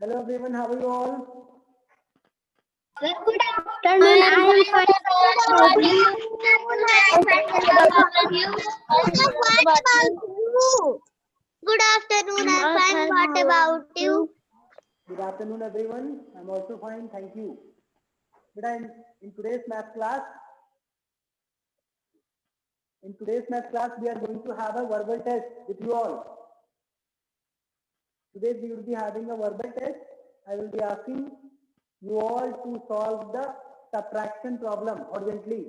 Hello everyone, how are you all? Good afternoon. I am fine. What about you? Good afternoon. I'm fine. What about you? Good afternoon everyone. I'm also fine, thank you. But in today's math class, we are going to have a verbal test with you all. Today we will be having a verbal test. I will be asking you all to solve the subtraction problem urgently.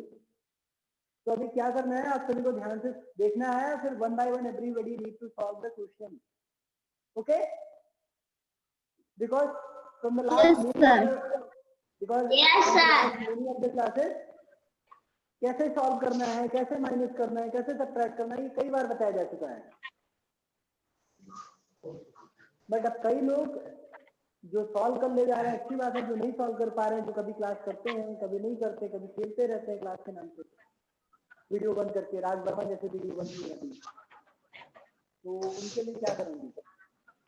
तो अभी क्या करना है, आप सभी को ध्यान से देखना है, फिर one by one everybody need to solve the question. Okay? Because from the last many of the classes, कैसे सॉल्व करना है, कैसे माइनस करना है, कैसे सब्ट्रैक्ट करना है, ये कई बार बताया जा चुका है. बट अब कई लोग जो सॉल्व कर ले जा रहे हैं, अच्छी बात है. जो नहीं सॉल्व कर पा रहे हैं, जो कभी क्लास करते हैं, कभी नहीं करते, कभी खेलते रहते हैं क्लास के नाम पे, वीडियो बंद करके, राज वर्मा जैसे वीडियो बंद की रहती है, तो उनके लिए क्या करेंगे?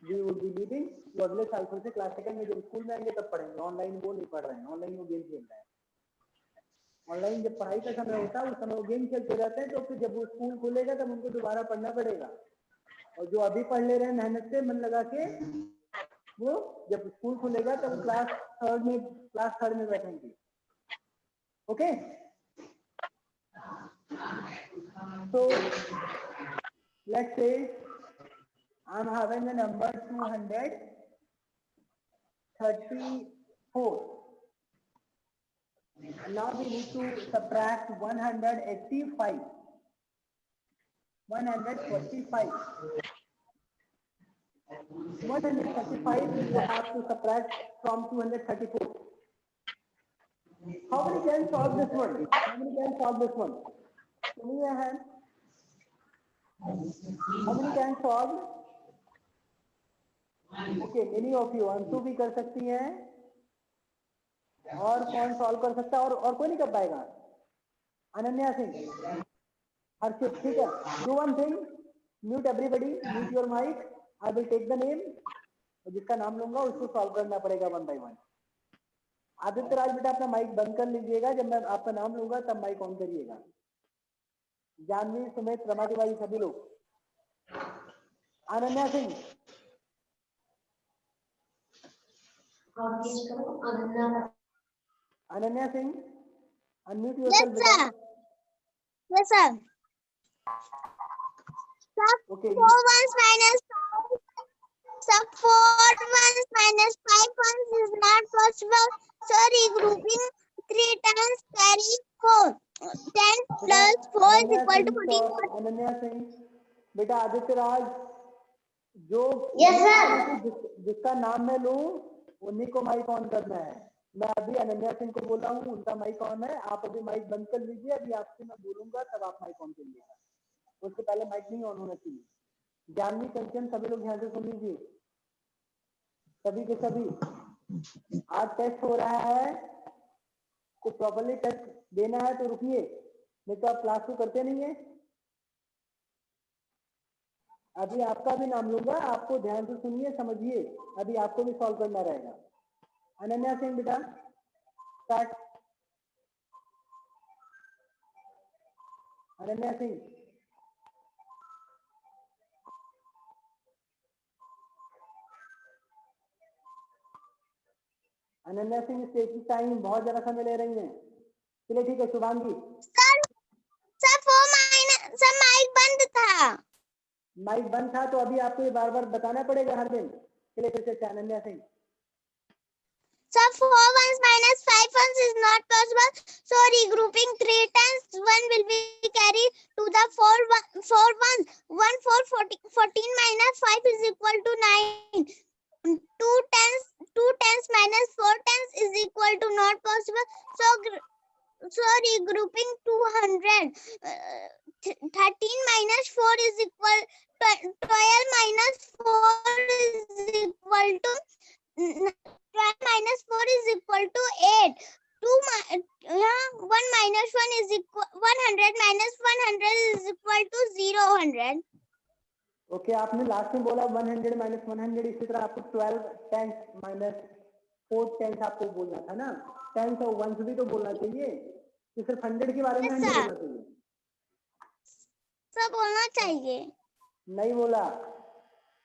वी वुड बी मीटिंग, वो अगले साल फिर से क्लास सेकंड में जब स्कूल में आएंगे तब पढ़ेंगे. ऑनलाइन वो नहीं पढ़ रहे हैं, ऑनलाइन वो गेम खेल रहे हैं. ऑनलाइन जब पढ़ाई का समय होता है उस समय वो गेम खेलते रहते हैं, तो फिर जब वो स्कूल खुलेगा तब उनको दोबारा पढ़ना पड़ेगा. और जो अभी पढ़ ले रहे हैं मेहनत से, मन लगा के, वो जब स्कूल खुलेगा तब क्लास थर्ड में बैठेंगे. Okay, so let's say I'm having a number 234. And now we need to subtract 185. 145. 135 you have to subtract from 234. How many can solve this one? How many can solve this one? Give me a hand. How many can solve? Okay, many of you. Anshu भी कर सकती हैं. और कौन solve कर सकता है? और कोई नहीं कर पाएगा? अनन्या सिंह, हर्षित, ठीक है. Do one thing, mute everybody, mute your mic. I will take the name. जिसका नाम लूंगा उसको सॉल्व करना पड़ेगा one by one. Aditya Raj बेटा अपना माइक बंद कर लीजिएगा, जब मैं आपका नाम लूंगा तब माइक ऑन करिएगा. जानवी, सुमित, रमा तिवारी, सभी लोग. अनन्या सिंह, अनन्या सिंह, अनम्यूट योरसेल्फ बेटा. Yes, sir. Okay. 4 ones minus 4 ones minus 5 ones is not possible. So regrouping 3 times carry 4. 10 plus 4 is equal to 14. Ananya Singh बेटा, आदित्य राज, जो जिसका नाम मैं लूं उन्हीं को माइक ऑन करना है. मैं अभी अनन्या सिंह को बोल रहा हूँ, उनका माइक ऑन है. आप अभी माइक बंद कर लीजिए. अभी आपसे मैं बोलूंगा तब आप माइक ऑन करिएगा. उससे पहले माइक नहीं ऑन होना चाहिए. जानवी, कंचन, सभी लोग ध्यान से सुन लीजिए. सभी के सभी, आज टेस्ट हो रहा है तो प्रॉपर्ली टेस्ट देना है. तो रुकिए, नहीं तो आप क्लास को करते नहीं है. अभी आपका भी नाम लूंगा, आपको ध्यान से सुनिए, समझिए. अभी आपको भी सॉल्व करना रहेगा. अनन्या सिंह बेटा, start. Ananya Singh, Ananya Singh stage time बहुत ज्यादा समय ले रही हैं. चलिए ठीक है. Shubhangi, sir 4 minus sir mike बंद था. माइक बंद था तो अभी आपको ये बार बार बताना पड़ेगा हर दिन. चलिए फिर से Ananya Singh. Sir, 4 ones minus 5 ones is not possible. So regrouping 3 times 1 will be carried to the 4 ones. 1 4 14 minus 5 is equal to 9. 2 tens minus 4 tens is equal to not possible. So regrouping 200. 13 minus 4 is equal 12 minus 4 is equal to 12 minus 4 is equal to 8. 1 minus 1 is equal 100 minus 100 is equal to 0. 100. Okay, आपने last last में बोला 100 minus 100, इसी तरह आपको 12 10 minus 4 10 आपको बोलना था ना, 10 और 1 भी तो बोलना चाहिए, कि सिर्फ 100 के बारे में 100 बोलना चाहिए। सब बोलना चाहिए। नहीं बोला,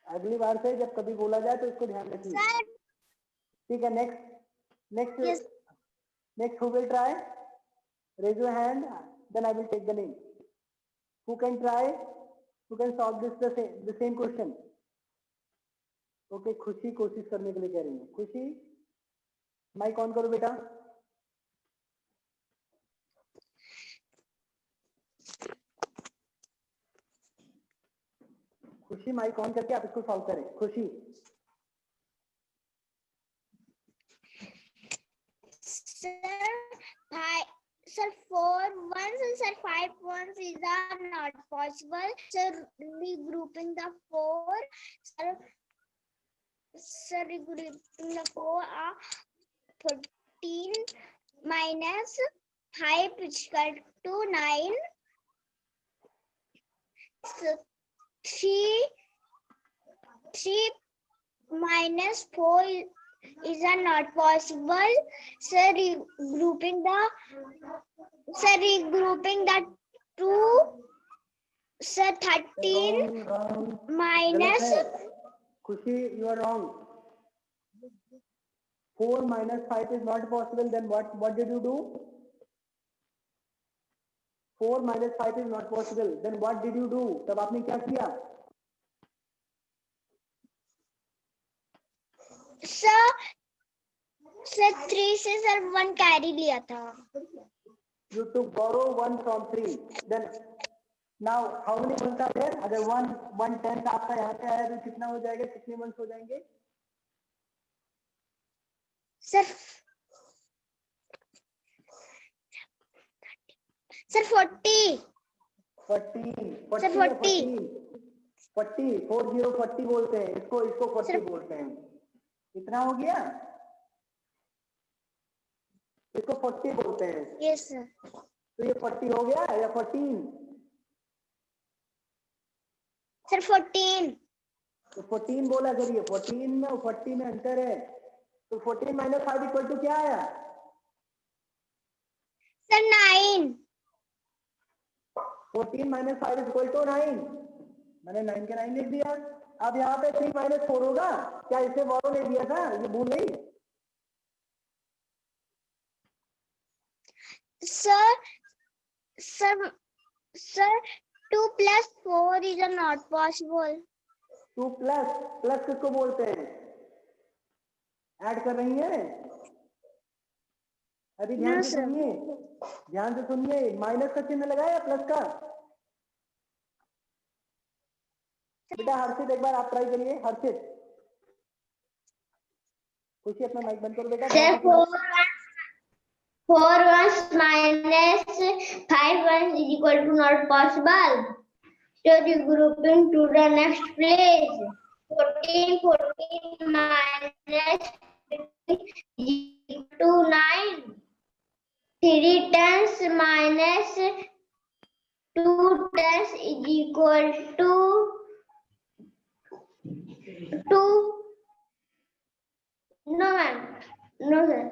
अगली बार से जब कभी बोला जाए तो इसको ध्यान रखिए। सर ठीक है, next Yes. Next who will try, raise your hand, then I will take the name. Who can try, who can solve this the same question. Okay, Khushi कोशिश करने के लिए कह रही है। खुशी माइक ऑन करो बेटा। खुशी माइक ऑन करके आप इसको सॉल्व करें। खुशी Sir, 4 ones and sir 5 ones is not possible. Sir, regrouping the 4. Sir, regrouping the 4 are 14 minus 5 is equal to 9. So 3 minus 4 is not possible. Sir, regrouping the 2. Sir, 13 wrong. minus Khushi, you are wrong. 4 minus 5 is not possible. Then what did you do? 4 minus 5 is not possible. Then what did you do? तब आपने क्या किया? Sir, 3 से sir 1 carry लिया था। You took borrow 1 from 3. Then now how many ones are there? अगर 1 10 आपका यहाँ पे आया तो कितना हो जाएगा? कितने ones हो जाएंगे? सर 40 40 बोलते हैं इसको 40 बोलते हैं। कितना हो गया? इसको 40 बोलते हैं। Yes sir. तो ये 40 हो गया या 14? सर 14। तो 14 बोला करिए। 14 में और 40 में अंतर है। तो 14 माइनस 5 इक्वल टू क्या आया? सर 9। 14 minus 5 equal to 9। मैंने 9 के 9 लिख दिया। अब यहाँ पे 3 माइनस 4 होगा। क्या इसे बोरो ने दिया था? ये भूल गई? Sir, 2 plus 4 is not possible. 2 plus किसको बोलते हैं? ऐड कर रही है? अभी ध्यान से सुनिए, माइनस का चिन्ह लगाया प्लस का? बेटा हर्षित एक बार आप ट्राई करिए। हर्षित, खुशी अपना माइक बंद करो बेटा। 4 ones minus 5 ones is equal to not possible. So regrouping to the next place. 14 minus 15 is equal to 9. 3 tens minus 2 tens is equal to 2. No ma'am. No sir.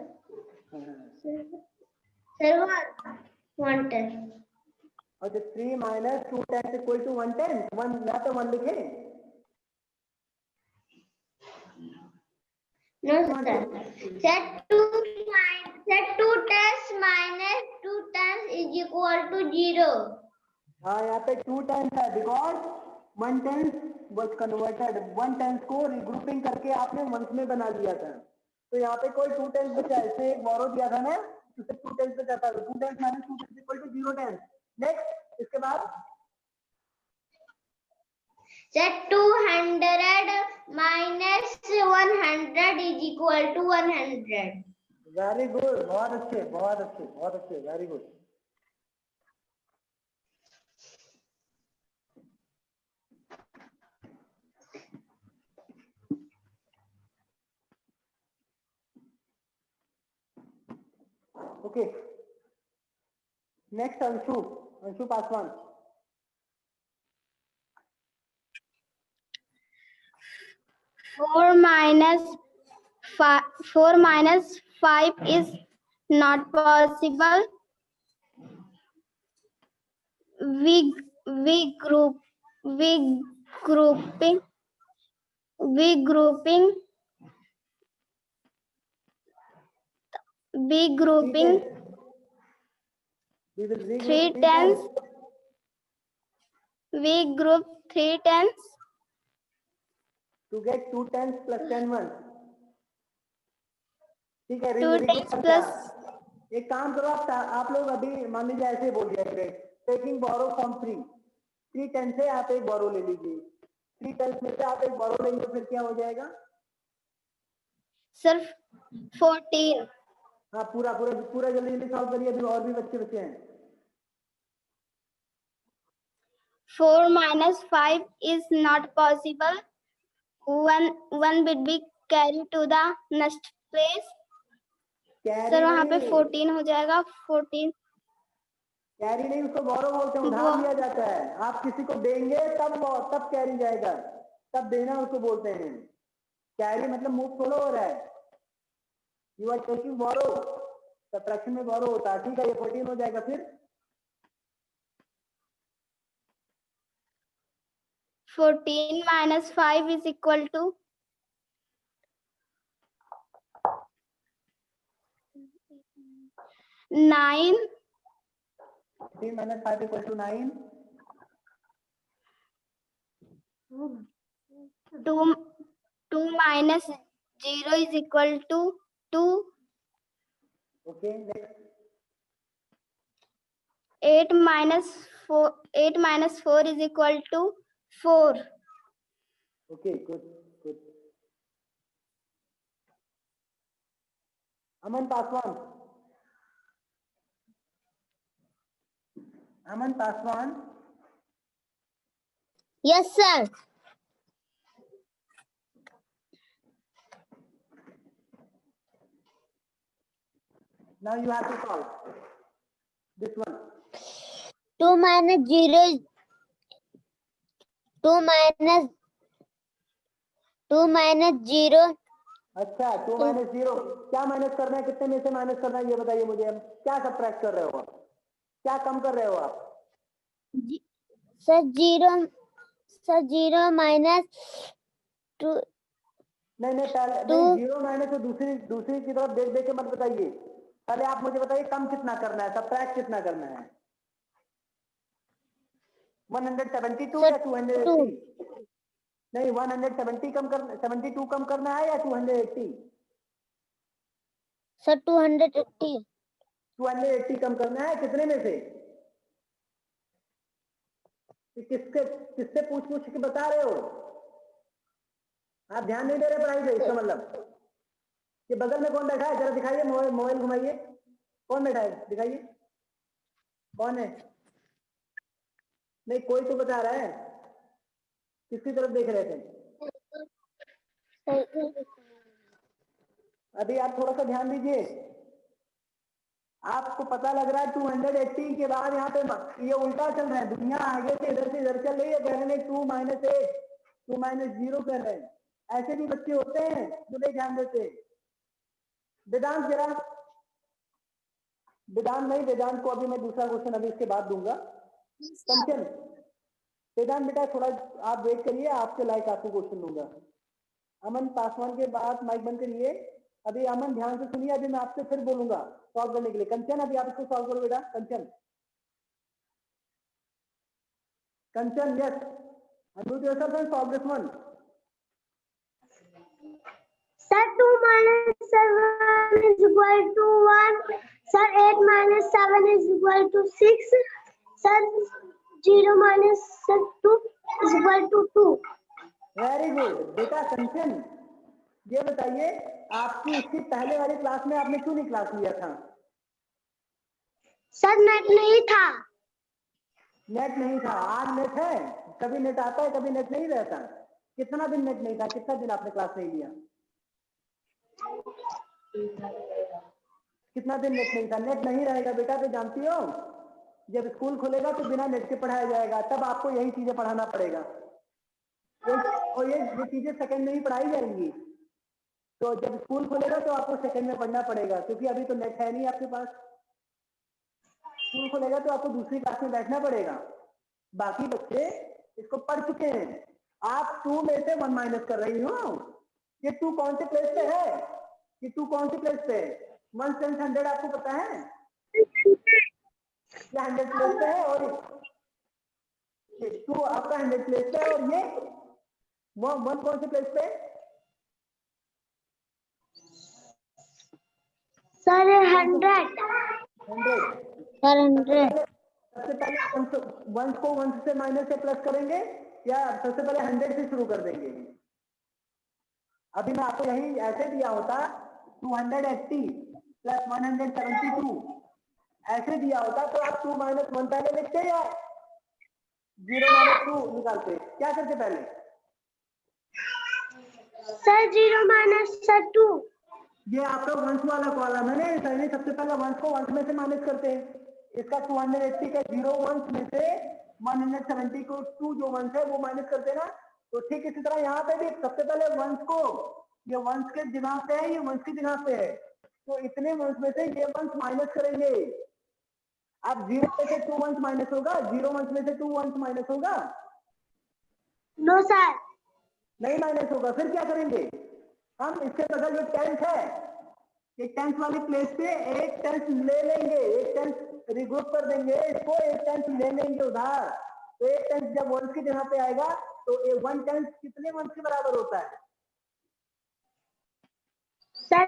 Sir, 1 tenth. और 3 minus 2 10 equal to 1 10। 1 यहाँ पे 1 लिखे? No sir. Set 2 tens minus 2 tens is equal to 0. हाँ, यहाँ पे 2 times है because 1 tens was converted. 1 tens को regrouping करके आपने वंस में बना लिया था। तो यहाँ पे कोई 2 टेंस बचा है। इसे एक बोरो दिया था ना, उसे 2 टेंस बचा था। 2 tens minus 2 tens equal to 0 tens. Next, इसके बाद Set 200 minus 100 is equal to 100. Very good, बहुत अच्छे, very good. Okay, next Anshu Paswan. 4 minus 5 is not possible. We grouping We will regroup 3 3 tens. tens. We group 3 tens To get 2 tens plus 10 ones. ठीक है, 2 tens plus एक काम करो, आप लोग अभी मान लीजिए ऐसे बोल दिया टेकिंग बोरो फ्रॉम 3 टेन से आप एक बोरो ले लीजिए, 3 टेन में से आप एक बोरो लेंगे, फिर क्या हो जाएगा? सिर्फ 14. हाँ, पूरा जल्दी सॉल्व करिए, अभी और भी बच्चे हैं. 4 minus 5 is not possible. One bit be carried to the next place. Sir वहाँ पे 14 हो जाएगा. 14 कैरी नहीं, उसको बोरो बोलते हैं, उधार लिया जाता है. आप किसी को देंगे तब कैरी जाएगा, तब देना उसको बोलते हैं. कैरी मतलब मूव थोड़ा हो रहा है. You are taking borrow, subtraction में बोरो होता है. ठीक है, ये 14 हो जाएगा. फिर 14 minus 5 is equal to 9. 14 minus 5 equal to 9. 2 minus 0 is equal to 2. Okay, next. 8 minus 4 is equal to 4. Okay, good. Aman Paswan. Yes, sir. Now you have to solve this one. 2 minus 0 is 2 minus 0. अच्छा, 2 minus 0 क्या minus करना है, कितने में से minus करना है, ये बताइए मुझे. अब क्या सब्ट्रैक्ट कर रहे हो आप, क्या कम कर रहे हो आप? Sir 0 minus 2. नहीं, पहले नहीं, 0 माइनस तो दूसरी की तरफ देख के मत बताइए. पहले आप मुझे बताइए कम कितना करना है, सब्ट्रैक्ट कितना करना है. 172 या 280? नहीं, 72 कम करना है या 280? सर 280 कम करना है. कितने में से? किससे पूछ के बता रहे हो? आप ध्यान नहीं दे रहे पढ़ाई पे, इसका मतलब कि बगल में कौन बैठा है, जरा दिखाइए, मोबाइल घुमाइए. कौन बैठा है, दिखाइए कौन है. नहीं, कोई तो बता रहा है. किसकी तरफ देख रहे थे? अभी आप थोड़ा सा ध्यान दीजिए. आपको पता लग रहा है 280 के बाद यहाँ पे ये उल्टा चल रहा है. दुनिया आगे से इधर चल रही है. कह रहे हैं 2 minus 8, 2 minus 0 कर रहे हैं. ऐसे भी बच्चे होते हैं जो नहीं ध्यान देते. वेदांत वेदांत को अभी मैं दूसरा क्वेश्चन अभी इसके बाद दूंगा. कंचन, वेदांत बेटा थोड़ा आप वेट करिए, आपके लायक आपको क्वेश्चन दूंगा. अमन पासवान के बाद माइक बंद करिए. अभी अमन ध्यान से सुनिए, अभी मैं आपसे फिर बोलूंगा सॉल्व करने के लिए. कंचन, अभी आप इसको सॉल्व करो बेटा. कंचन, yes, unmute yourself and solve this one. Sir, 2 minus 7 is equal to 1. Sir, 8 minus 7 is equal to 6. Sir, 0 minus 2 is equal to 2. Very good बेटा. कंचन, ये बताइए आपकी इसकी पहले वाली क्लास में आपने क्यों नहीं क्लास लिया था? सर नेट नहीं था. नेट नहीं था. आज नेट है. कभी नेट आता है, कभी नेट नहीं रहता. कितना दिन नेट नहीं था, कितना दिन आपने क्लास नहीं लिया? कितना दिन नेट नहीं था? नेट नहीं रहेगा बेटा तो जानती हो, जब स्कूल खुलेगा तो बिना नेट के पढ़ाया जाएगा, तब आपको यही चीजें पढ़ाना पड़ेगा. और ये चीजें सेकंड में ही पढ़ाई जाएंगी। तो जब स्कूल खोलेगा तो आपको सेकंड में पढ़ना पड़ेगा, क्योंकि अभी तो नेट है नहीं आपके पास। स्कूल खोलेगा तो आपको दूसरी क्लास में बैठना पड़ेगा। बाकी बच्चे इसको पढ़ चुके हैं। आप 2 में से 1 माइनस कर रही हो। ये 2 कौन से प्लेस पे है? ये 2 कौन से प्लेस पे है? 1 टाइम्स 100 आपको पता है? ये 100 प्लेस पे है, और ये 2 आपका 100 प्लेस पे है, और ये 1 कौन से प्लेस पे है? सर 100 सबसे पहले 1 को 1 से माइनस से प्लस करेंगे, या सबसे पहले 100 से शुरू कर देंगे? अभी मैं आपको यही ऐसे दिया होता 280 प्लस 172 ऐसे दिया होता, तो आप 2 माइनस 1 पहले लिखते या 0 माइनस 2 निकालते? क्या करते पहले? Sir 0 minus 2। ये आपका वंश वाला कॉलम है ना, सही। सबसे पहले वंश को वंश में से माइनस करते हैं। इसका 280 का 0 वंश में से 170 को 2 जो वंश है वो माइनस करते हैं ना। तो ठीक इसी तरह यहाँ पे भी सबसे पहले वंश को, ये वंश के जगह पे है, ये वंश की जगह पे है, तो इतने वंश में से ये वंश माइनस करेंगे। अब 0 में से 2 वंश माइनस होगा, 0 वंश में से 2 वंश माइनस होगा? नो सर, नहीं माइनस होगा। फिर क्या करेंगे हम? इसके बगल जो 10th है, एक 10th वाली प्लेस पे एक 10th ले लेंगे, एक 10th रिग्रुप कर देंगे इसको, एक 10th ले लेंगे उधार। तो एक 10th जब वंश की जगह पे आएगा तो 1/10 कितने वंश के बराबर होता है? सर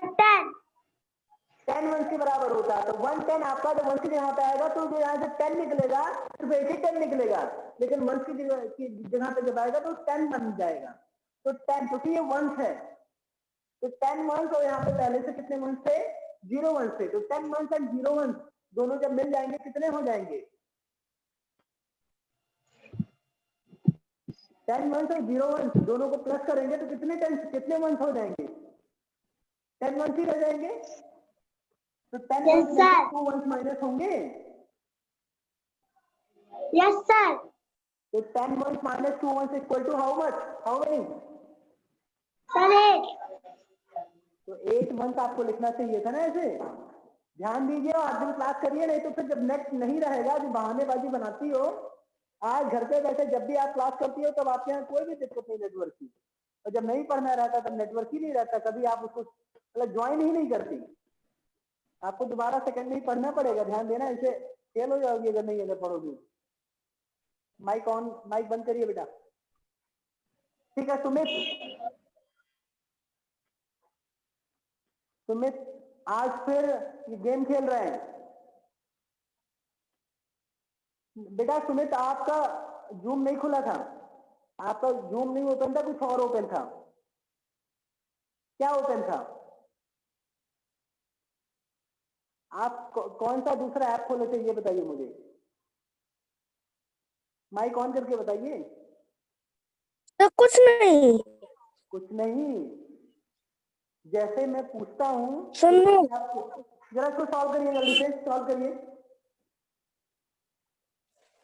10 वंश के बराबर होता है। तो 1/10 आपका जब वंश की जगह पे आएगा तो जो यहाँ से 10 निकलेगा सिर्फ एक ही 10 निकलेगा, लेकिन वंश की जगह पे जब आएगा तो 10 बन जाएगा। तो 10, क्योंकि ये वंश है तो 10 वंश, और यहाँ पे पहले से कितने वंश थे? 0 वंश थे। तो 10 वंश और 0 वंश दोनों जब मिल जाएंगे कितने हो जाएंगे? 10 वंश और 0 वंश दोनों को प्लस करेंगे तो कितने वंश हो जाएंगे? 10 वंश ही रह जाएंगे। तो 10 वंश में से 2 वंश माइनस होंगे। Yes sir. तो 10 ones minus 2 ones equal to how much? How many? Sir 8। तो 8 वंश आपको लिखना चाहिए था ना ऐसे। ध्यान दीजिए और 8 दिन क्लास करिए, नहीं तो फिर जब नेट नहीं रहेगा, जो बहानेबाजी बनाती हो, आज घर पे बैठे जब भी आप क्लास करती हो तब आपके यहाँ कोई भी दिक्कत नहीं नेटवर्क की, और जब नहीं पढ़ना रहता तब नेटवर्क ही नहीं रहता, कभी आप उसको मतलब ज्वाइन ही नहीं करती। आपको दोबारा सेकंड में ही पढ़ना पड़ेगा। ध्यान देना, इसे फेल हो जाओगी अगर नहीं अगर पढ़ोगी। माइक ऑन, माइक बंद करिए बेटा। ठीक है सुमित आज फिर ये गेम खेल रहे हैं बेटा। सुमित आपका जूम नहीं खुला था, आपका जूम नहीं ओपन था, कुछ और ओपन था। क्या ओपन था? आप कौन सा दूसरा ऐप खोले थे ये बताइए मुझे। माइक ऑन करके बताइए। तो कुछ नहीं। कुछ नहीं। जैसे मैं पूछता हूँ सुनो, जरा इसको सॉल्व करिए, जल्दी से सॉल्व करिए,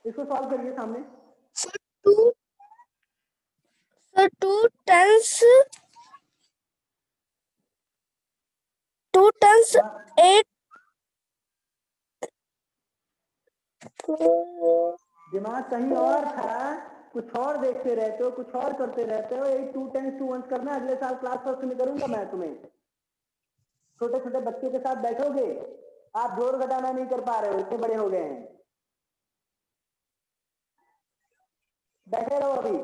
इसको सॉल्व करिए सामने। Two tens 8। दिमाग कहीं और था, कुछ और देखते रहते हो, कुछ और करते रहते हो। 8 2 10 2 1 करना अगले साल क्लास फर्स्ट में करूंगा मैं तुम्हें। छोटे छोटे बच्चों के साथ बैठोगे, आप जोड़ घटाना नहीं कर पा रहे हो, इतने बड़े हो गए हैं। बैठे रहो अभी,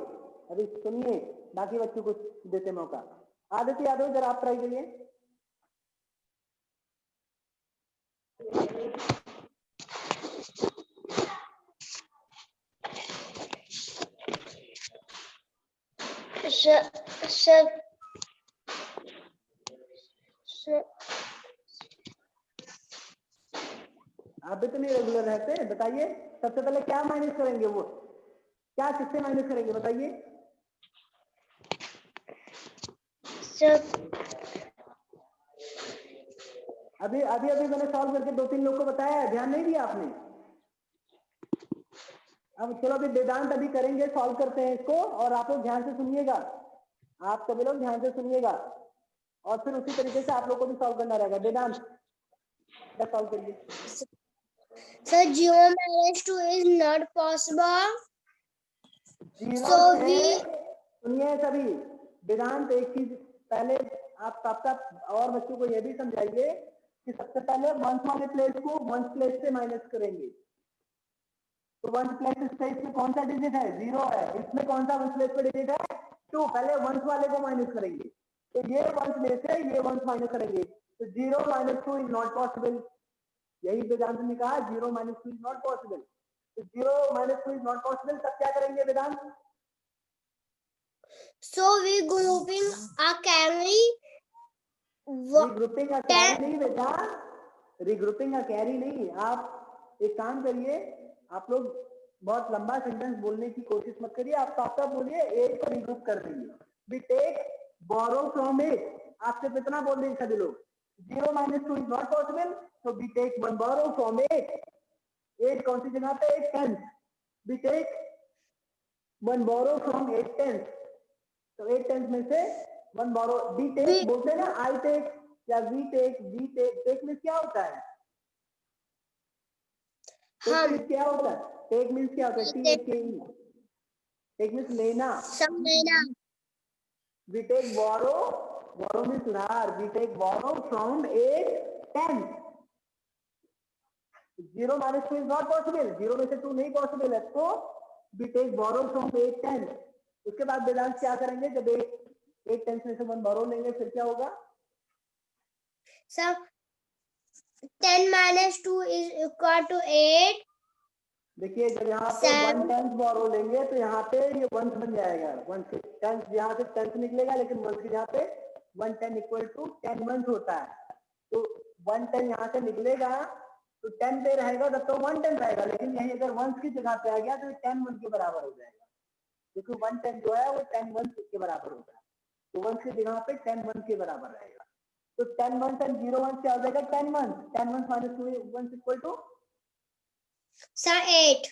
अभी सुनिए, बाकी बच्चों को देते मौका। आदित्य यादव जरा आप ट्राई करिए। आप भी तो नहीं रेगुलर रहते, बताइए सबसे पहले क्या माइनस करेंगे? वो क्या किससे माइनस करेंगे बताइए? अभी अभी अभी मैंने सॉल्व करके 2-3 लोग को बताया है, ध्यान नहीं दिया आपने? अब चलो अभी वेदांत अभी करेंगे, सॉल्व करते हैं इसको, और आप लोग ध्यान से सुनिएगा, आप सभी लोग ध्यान से सुनिएगा, और फिर उसी तरीके से आप लोग को भी सॉल्व करना रहेगा। वेदांत सॉल्व करिए। So 0 minus 2 is not possible. Zero से सुनिए सभी, वेदांत एक चीज पहले आप साथ और बच्चों को यह भी समझाइए कि सबसे पहले वंस वाले प्लेस को वंस प्लेस से माइनस करेंगे। तो वंस प्लेस से इसमें कौन सा डिजिट है? 0 है। इसमें कौन सा वंस प्लेस पे डिजिट है? 2। पहले वंस वाले को माइनस करेंगे, तो ये वंस में से ये वंस माइनस करेंगे, तो 0 minus 2 इज नॉट पॉसिबल। यही वेदांत ने कहा 0 minus 2 इज नॉट पॉसिबल। तो 0 minus 2 इज नॉट पॉसिबल, तब क्या करेंगे वेदांत? So we grouping a carry. Regrouping a carry नहीं बेटा, रिग्रुपिंग अ कैरी नहीं। आप एक काम करिए, आप लोग बहुत लंबा सेंटेंस बोलने की कोशिश मत करिए, आप साफ बोलिए, एक को रिग्रुप कर देंगे। We take borrow from eight, आपसे कितना बोल रहे सभी लोग? 0 minus 2 is not possible, so we take one borrow from eight. Eight कौन सी जगह पे? 8 tenth. We take one borrow from 8 tenth, तो 8 टेंथ में से वन बोरो। वी टेक बोलते हैं ना, आई टेक या वी टेक। टेक मीन्स क्या होता है? टेक मीन्स क्या होता है? टेक मीन्स क्या होता है? TAKE। टेक मीन्स लेना। We take borrow, borrow means उधार। We take borrow from 8 tenth. 0 minus 2 is not possible, 0 में से 2 नहीं पॉसिबल है, तो we take borrow from 8 tenth. उसके बाद वेदांत क्या करेंगे? जब 8 टेंथ में से 1 बोरो लेंगे, फिर क्या होगा? So 10 minus 2 is equal to 8. देखिए जब यहाँ पे 1 टेंथ बोरो लेंगे तो यहाँ पे ये वंस बन जाएगा। 1 से टेंथ, यहाँ से टेंथ निकलेगा, लेकिन वंस की यहाँ पे 1 10 इक्वल टू 10 वंस होता है। तो 1 10 यहाँ से निकलेगा तो 10 पे रहेगा, तब तो 1 10 रहेगा, लेकिन यही अगर वंस की जगह पे आ गया तो 10 वन के बराबर हो जाएगा, क्योंकि 1 10 जो है वो 10 वंस के बराबर होता है। तो वंस की जगह पे 10 वन के बराबर रहेगा। तो 10 वंस एंड 0 वंस क्या हो जाएगा? 10 ones. 10 ones minus 2 ones equal to So 8.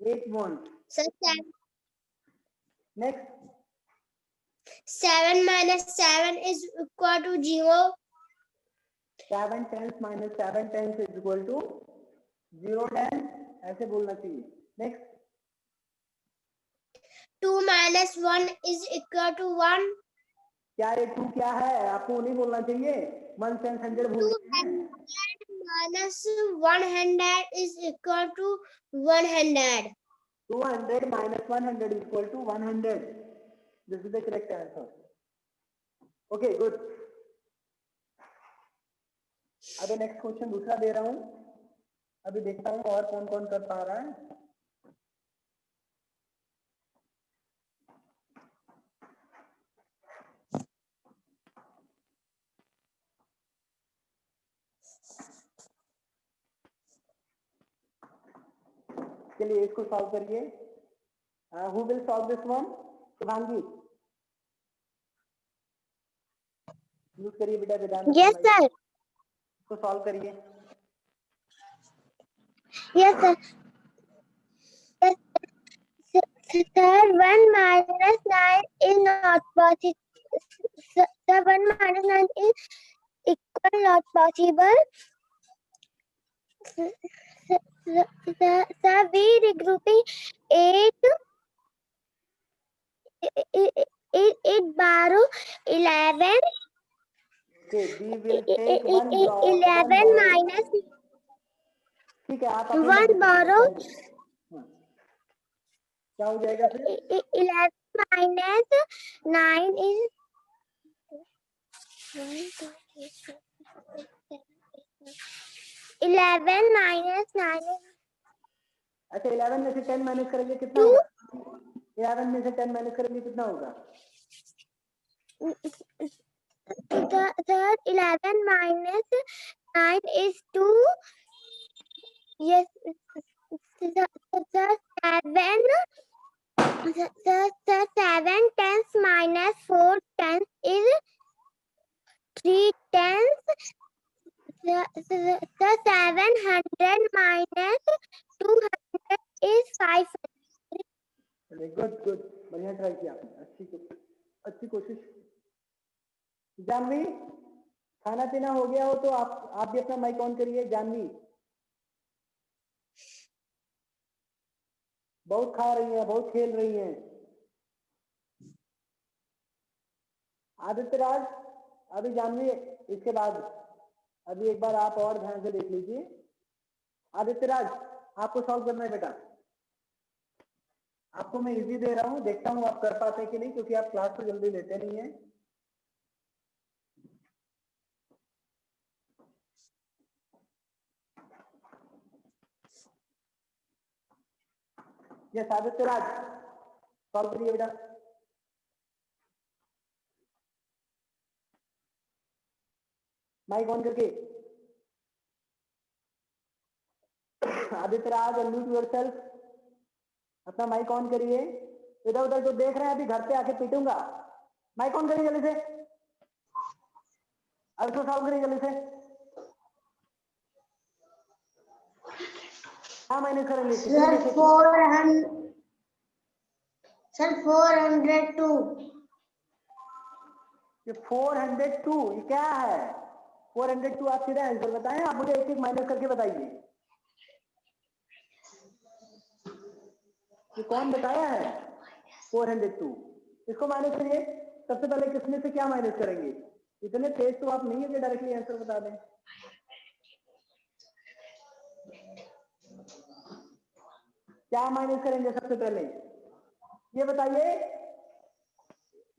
8 ones. So 7. Next 7 minus 7 is equal to 0. 7 tenths minus 7 tenths is equal to 0 tenths, ऐसे बोलना चाहिए। Next 2 minus 1 is equal to 1. क्या ये 2 क्या है? आपको नहीं बोलना चाहिए, 1 10 100 भूल गए हैं। 200 minus 100 is equal to 100. 200 minus 100 is equal to 100. This is the correct answer. Okay, good. अभी नेक्स्ट क्वेश्चन दूसरा दे रहा हूं, अभी देखता हूं और कौन कौन कर पा रहा है। चलिए इसको सॉल्व करिए। Who will solve this one? Shubhangi use करिए बेटा वेदांत। Yes sir. इसको सॉल्व करिए। Yes sir. Sir, 1 minus 9 is not possible. Sir, 1 minus 9 is equal not possible. Sir, we regrouping 8 borrow 11. Okay, we will take one 11 minus ठीक है, आप 1 borrow क्या हो जाएगा फिर? 11 minus 9 is 11 minus 9 is अच्छा 11 में से 10 माइनस करेंगे कितना होगा? 11 में से 10 माइनस करेंगे कितना होगा? Sir, 11 minus 9 is 2. Yes, sir, 7. Sir, 7 tenths minus 4 tenths is 3 tenths. Sir, 700 minus 200 is 500. अच्छी कोशिश। जानवी, खाना पीना हो गया हो तो आप भी अपना माइक ऑन करिए। जानवी बहुत खा रही हैं, बहुत खेल रही हैं। आदित्य राज, अभी जानवी, इसके बाद अभी एक बार आप और ध्यान से देख लीजिए। आदित्य राज, आपको सॉल्व करना है बेटा। आपको मैं इजी दे रहा हूँ, देखता हूँ आप कर पाते कि नहीं, क्योंकि आप क्लास को जल्दी लेते नहीं है। यस आदित्य राज, सॉल्व करिए बेटा। माइक ऑन करके। आदित्य राज, अनम्यूट योरसेल्फ, अपना माइक ऑन करिए। इधर उधर जो देख रहे हैं अभी घर पे आके पीटूंगा। माइक ऑन करिए जल्दी से, अब इसको सॉल्व करिए जल्दी से। हाँ माइनस करेंगे सर 402। ये 402 ये क्या है? 402 आप सीधा आंसर बताएं, आप मुझे एक एक माइनस करके बताइए। ये कौन बताया है 402? इसको माइनस करिए। सबसे पहले किसमें से क्या माइनस करेंगे? इतने तेज तो आप नहीं है कि डायरेक्टली आंसर बता दें। क्या माइनस करेंगे सबसे पहले ये बताइए।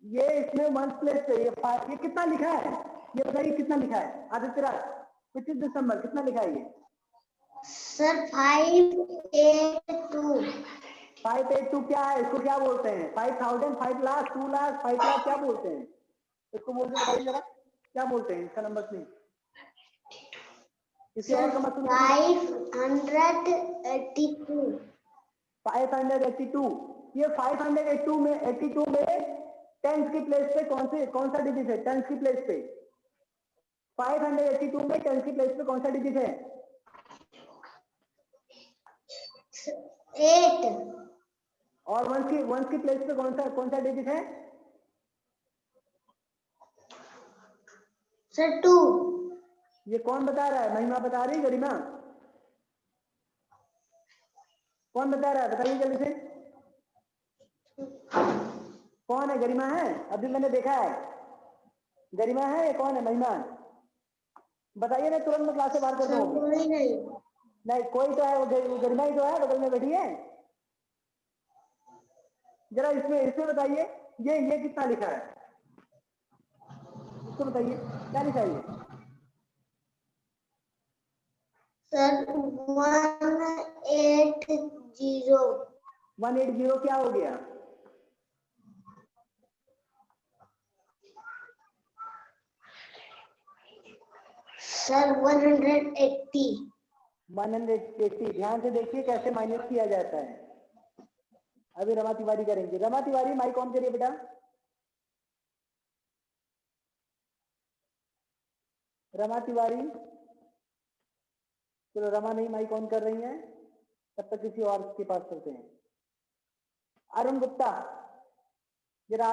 ये इसमें वन प्लेस पे ये कितना लिखा है ये बताइए, कितना लिखा है? आदित्य राज, 25 दिसंबर कितना लिखा है ये? सर 582। 582 क्या है? इसको क्या बोलते हैं? 5000, 5 लाख, 2 लाख, 5 लाख क्या बोलते हैं? इसको बोल के बताइए जरा, क्या बोलते हैं इसका नंबर प्लीज? किसी और का मतलब 582। 582। ये 582 में 82 में टेंस की प्लेस पे कौन सा डिजिट है? टेंस की प्लेस पे 582 में टेंस की प्लेस पे कौन सा डिजिट है? 8। और वंस की प्लेस पे कौन सा डिजिट है? सर 2। ये कौन बता रहा है? महिमा बता रही, गरिमा कौन बता रहा है? बताइए जल्दी से, कौन है? गरिमा है? अभी मैंने देखा है गरिमा है, ये कौन है? महिमा बताइए ना, तुरंत मैं क्लास से बाहर कर दूं। कोई नहीं। नहीं कोई तो है, वो गरिमा ही तो है, बगल में बैठी है। जरा इसमें बताइए, ये कितना लिखा है? इसको बताइए क्या लिखा है ये? सर 180। 180 क्या हो गया? सर 180। 180। ध्यान से देखिए कैसे माइनस किया जाता है। अभी रमा तिवारी करेंगे। रमा तिवारी माइक ऑन करिए बेटा। रमा तिवारी, चलो रमा नहीं माइक ऑन कर रही हैं, तब तक किसी और के पास चलते हैं। अरुण गुप्ता, जरा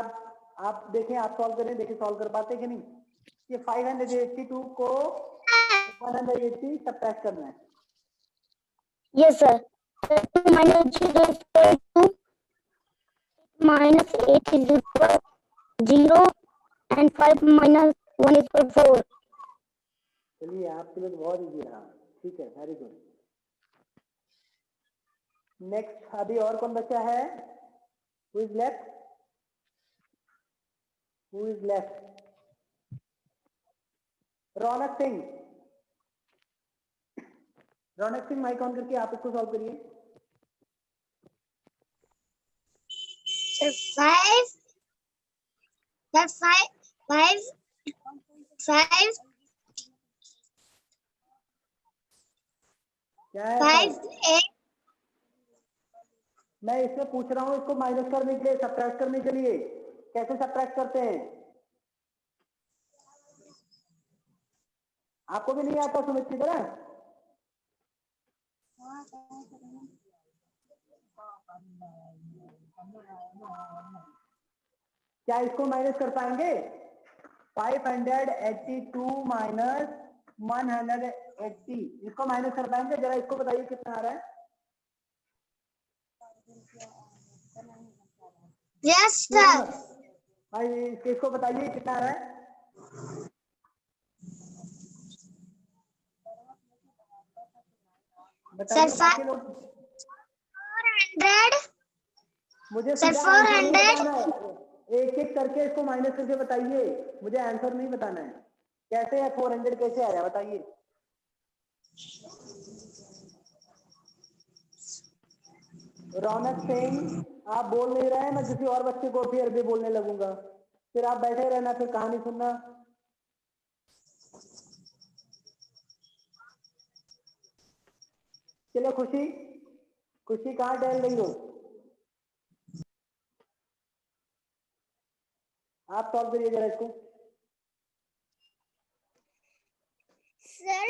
आप देखें, आप सॉल्व करें, देखें सॉल्व कर पाते कि नहीं। ये 582 को 180 सबट्रैक्ट करना है। Yes, sir. 2 minus 0 is equal to minus 8 is equal 0 and 5 minus 1 is equal 4. चलिए आपके लिए तो बहुत इजी रहा, ठीक है, वेरी गुड। नेक्स्ट अभी और कौन बचा है? Who is left? Who is left? Raunak Singh. Raunak Singh mic on करके आप इसको सॉल्व करिए। क्या है? 5 मैं इसमें पूछ रहा हूँ, इसको माइनस करने के लिए, सबट्रैक्ट करने के लिए कैसे सबट्रैक्ट करते हैं? आपको भी नहीं आता सुमित की तरह? क्या इसको माइनस कर पाएंगे? 582 माइनस 180, इसको माइनस कर पाएंगे? जरा इसको बताइए कितना आ रहा है? Yes sir. इसको बताइए कितना आ रहा है? बताइए बाकी लोग। 400 मुझे सर, सीधा आंसर नहीं 400 बताना है, एक एक करके इसको माइनस करके बताइए, मुझे आंसर नहीं बताना है। कैसे है 400 कैसे आया बताइए? रौनक सिंह आप बोल नहीं रहे हैं, मैं किसी और बच्चे को फिर भी बोलने लगूंगा, फिर आप बैठे रहना, फिर कहानी सुनना। चलो खुशी, खुशी कहाँ टहल रही हो? आप सॉल्व करिए जरा इसको। Sir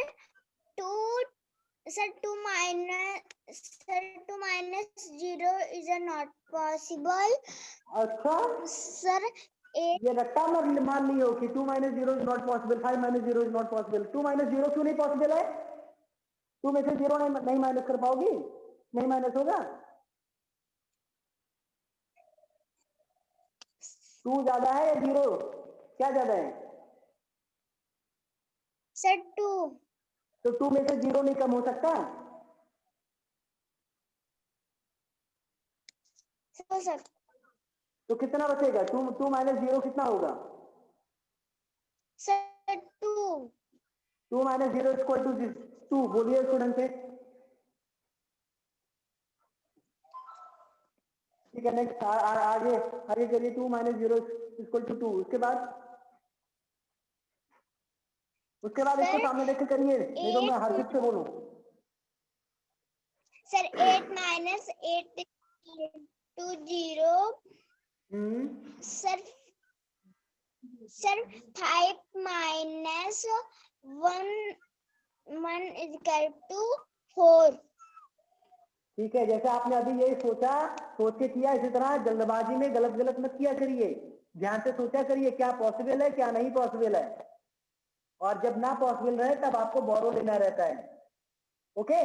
2 minus 0 is not possible. अच्छा सर ये रट्टा मत मान लियो कि 2 minus 0 is not possible, 5 minus 0 is not possible। 2 minus 0 क्यों नहीं पॉसिबल है? 2 में से 0 नहीं माइनस कर पाओगी? नहीं माइनस होगा? 2 ज्यादा है या 0? क्या ज्यादा है? सर 2। तो 2 में से 0 नहीं कम हो सकता? सर तो कितना बचेगा? 2 माइनस 0 कितना होगा? सर 2। 2 माइनस 0 इक्वल टू 2, बोलिए स्टूडेंट से। ठीक है नेक्स्ट आगे आगे करिए। 2 माइनस 0 इक्वल टू 2, उसके बाद इसको सामने देख के करिए, नहीं तो मैं हरकत से बोलूं। Sir 8 minus 8 to 0। Sir 5 minus 1 is equal to 4। ठीक है, जैसे आपने अभी यही सोचा, सोच के किया, इसी तरह जल्दबाजी में गलत गलत मत किया करिए, ध्यान से सोचा करिए क्या पॉसिबल है क्या नहीं पॉसिबल है, और जब ना पॉसिबल रहे तब आपको बोरो लेना रहता है। Okay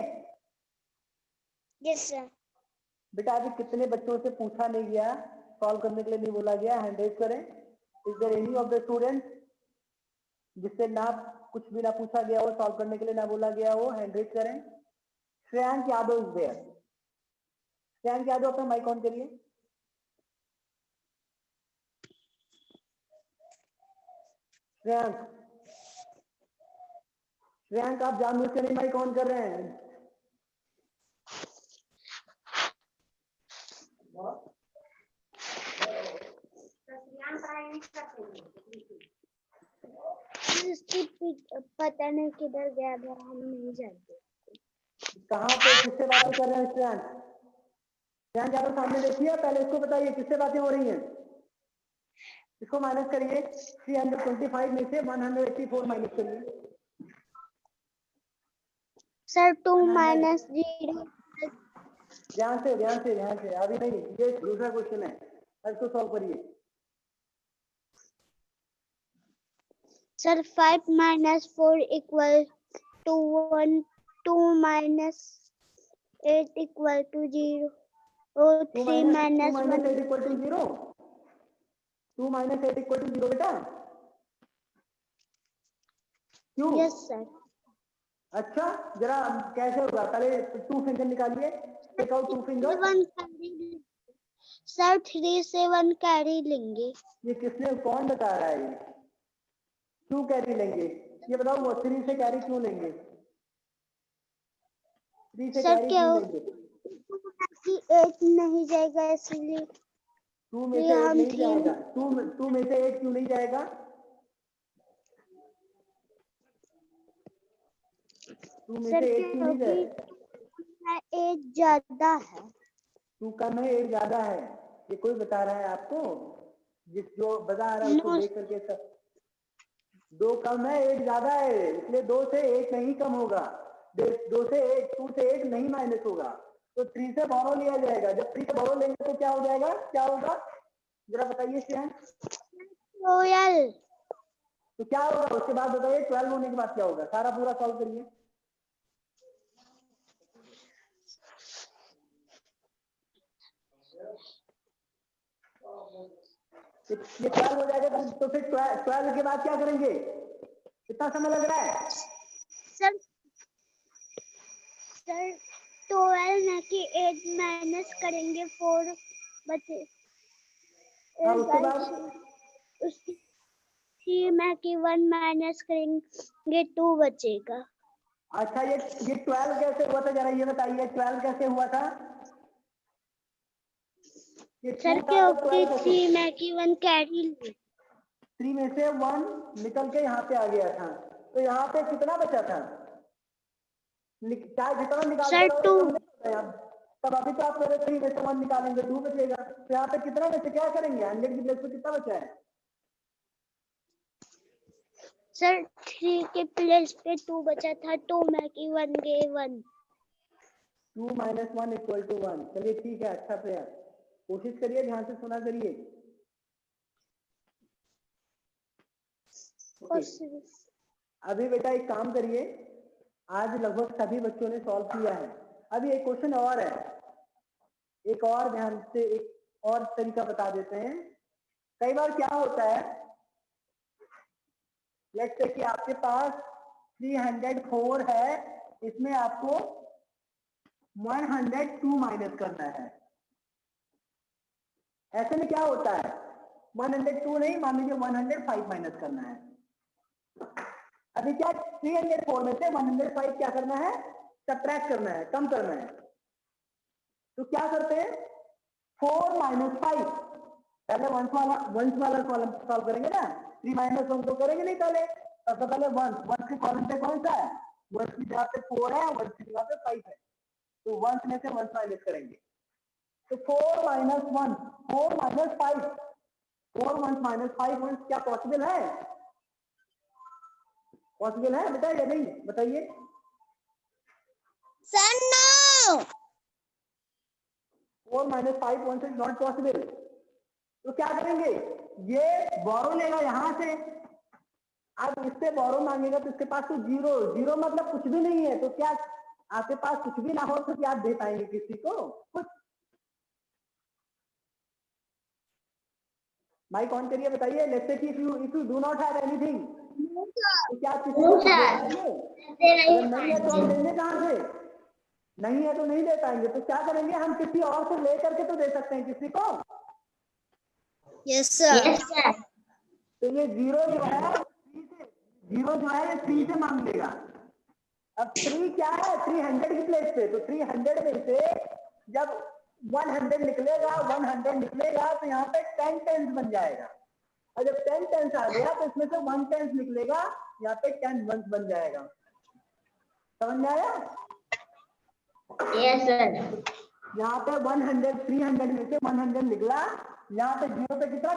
yes sir. बेटा अभी कितने बच्चों से पूछा नहीं गया, सॉल्व करने के लिए नहीं बोला गया, हैंड रेज करें। Is there any of the student जिससे ना कुछ भी ना पूछा गया हो, सॉल्व करने के लिए ना बोला गया हो, हैंड रेज करें। Shreyank Yadav is there. श्रेयांक यादव अपना माइक ऑन करिए। श्रेयांक, श्रेयांक आप जानबूझ के नहीं माइक ऑन कर रहे हैं। पता नहीं किधर गया था, हम नहीं जानते। कहाँ पे किससे बातें कर रहे हैं श्रेयांक? श्रेयांक यादव सामने देखिए, पहले इसको बताइए किससे बातें हो रही हैं। इसको माइनस करिए, 325 में से 184 माइनस करिए। Sir 2 minus 0। ध्यान से अभी नहीं, ये दूसरा क्वेश्चन है, इसको सॉल्व करिए। Sir 5 minus 4 equal to 1। 2 minus 8 equal to 0। और 3 minus 1 8 equal to 0। 2 minus 8 equal to 0 बेटा, क्यों? Yes sir. अच्छा जरा कैसे होगा, पहले 2 फिंगर निकालिए, टेक आउट 2 फिंगर। सर 3 से 1 कैरी लेंगे। ये किसने, कौन बता रहा है? क्यों कैरी लेंगे ये बताओ, वो 3 से कैरी क्यों लेंगे? 3 से कैरी क्यों लेंगे? 8 नहीं जाएगा इसलिए। 2 में से 8 नहीं जाएगा। 2 में से 8 क्यों नहीं जाएगा? 2 में से 8 क्यों नहीं जाएगा? 8 ज्यादा है। 2 कम है 8 ज्यादा है, ये कोई बता रहा है आपको? जो बता रहा है उसको देख करके सब। 2 कम है 8 ज्यादा है, इसलिए 2 से 8 नहीं कम होगा। 2 से 8 नहीं माइनस होगा, तो 3 से बोरो लिया जाएगा। जब 3 से बोरो लेंगे तो क्या हो जाएगा, क्या होगा? जरा बताइए श्रेयन। 12। तो क्या होगा उसके बाद बताइए, 12 होने के बाद क्या होगा, सारा पूरा सॉल्व करिए। ये 12 हो जाएगा तो फिर 12 के बाद क्या करेंगे, कितना समय लग रहा है? सर 12 में कि 8 माइनस करेंगे 4 बचे। हाँ, उसके बाद उसकी 3 में कि 1 माइनस करेंगे 2 बचेगा। अच्छा, ये 12 कैसे हुआ था, जरा ये बताइए, 12 कैसे हुआ था? ये सर 2 था तो क्योंकि 12 कैसे? 3 में कि 1 कैरी 3 में से 1 निकल के यहाँ पे आ गया था, तो यहाँ पे कितना बचा था? चाहे जितना निकालते सर, रहो 2। तो कम नहीं होता है अब। तब अभी तो आप मेरे 3 में से 1 निकालेंगे 2 बचेगा, तो यहाँ पे कितना में से क्या करेंगे, 100 की प्लेस पे कितना बचा है? सर 3 के प्लेस पे 2 बचा था, 2 में कि 1 के 1। 2 - 1 = 1। चलिए ठीक है, अच्छा प्रयास, कोशिश करिए, ध्यान से सुना करिए। ओके, अभी बेटा एक काम करिए, आज लगभग सभी बच्चों ने सॉल्व किया है। अभी एक क्वेश्चन और है, एक और ध्यान से एक और तरीका बता देते हैं। कई बार क्या होता है, लेट्स से कि आपके पास 304 है, इसमें आपको 102 माइनस करना है। ऐसे में क्या होता है, 102 नहीं, मान लीजिए 105 माइनस करना है। अभी क्या 304 में से 105 क्या करना है, सब्ट्रैक्ट करना है, कम करना है। तो क्या करते हैं, 4 - 5, पहले वंस वाला कॉलम सॉल्व करेंगे ना, 3 - 1 तो करेंगे नहीं पहले, सबसे पहले वंस के कॉलम पे कौन सा है, वंस की जगह पे 4 है, वंस की जगह पे 5 है, तो वंस में से वंस माइनस करेंगे। तो 4 - 1, 4 - 5, 4 वंस माइनस 5 वंस, क्या पॉसिबल है? पॉसिबल है बेटा या नहीं, बताइए। Sir no. 4 - 5 ones is not possible. तो क्या करेंगे, ये बोरो लेगा यहां से, अब इससे बोरो मांगेगा तो इसके पास तो जीरो मतलब कुछ भी नहीं है, तो क्या आपके पास कुछ भी ना हो तो क्या दे पाएंगे किसी को कुछ? माइक ऑन करिए, बताइए। लेट्स से कि if you do not have anything, तो क्या आप किसी को कुछ दे पाएंगे? अगर नहीं है तो हम लेंगे कहां से? नहीं है तो नहीं दे पाएंगे, तो क्या करेंगे, हम किसी और से ले करके तो दे सकते हैं किसी को। Yes sir. तो ये जीरो जो है 3 से मांग लेगा। अब 3 क्या है, 300 की प्लेस पे, तो 300 में से जब 100 निकलेगा तो यहाँ पे 10 टेंस बन जाएगा, और जब 10 टेंस आ गया तो इसमें से 1 टेंस निकलेगा, यहाँ पे 10 वंस बन जाएगा। समझ में आया? Yes sir. यहाँ पे 300 में से 100 निकला, यहाँ पे जीरो पे कितना